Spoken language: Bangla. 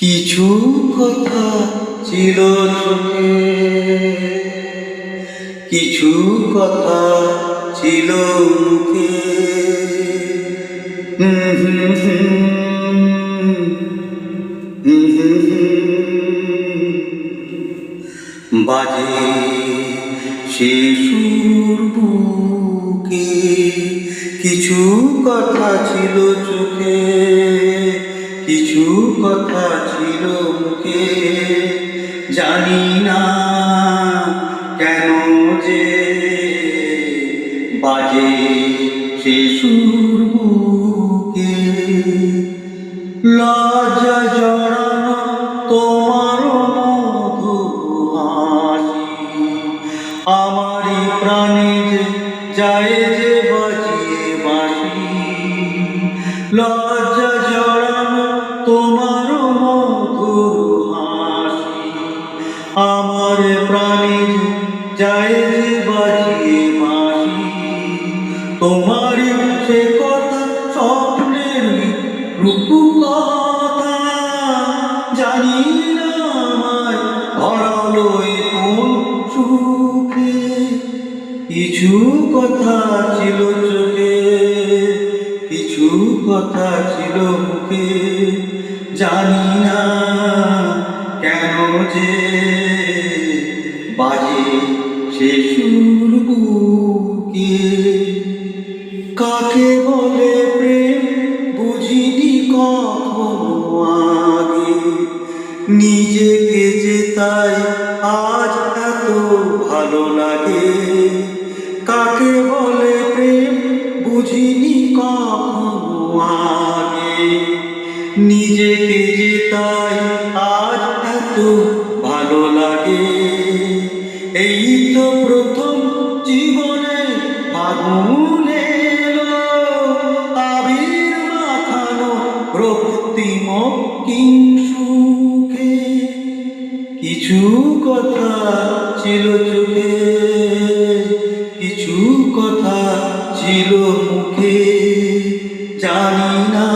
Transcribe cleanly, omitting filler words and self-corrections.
কিছু কথা ছিল চোখে, কিছু কথা ছিল মুখে। বাজে সে সুর বুকে, কিছু কথা ছিল চোখে, কিছু কথা ছিল মুখে। জানি না কেন যে বাজে সে সুর বুকে। লজ্জা জড়ানো তোমার মধুর হাসি, আমারই প্রাণে যে যায় যে বাজিয়ে বাঁশি। লজ্জা জড়ানো তোমার মধুর হাসি, আমার প্রাণে যে যায় যে বাজিয়ে বাঁশি। তোমারই সে কথা স্বপ্নের রূপকথা, জানি না আমায় ধরালো কোন সুখে। কিছু কথা ছিল চোখে, কিছু কথা ছিল মুখে। জানি না কেন যে বাজে সে সুর বুকে। কাকে বলে প্রেম বুঝিনি কখনো আগে, নিজেকে যে তাই আজ এত ভালো লাগে। কাকে বলে প্রেম বুঝিনি কখনো আগে, নিজেকে যে তাই আজ এত ভালো লাগে। এই তো প্রথম জীবনে ফাগুন এলো, আবির মাখানো রক্তিম কিংসুখে। কিছু কথা ছিল চোখে, কিছু কথা ছিল মুখে। জানি না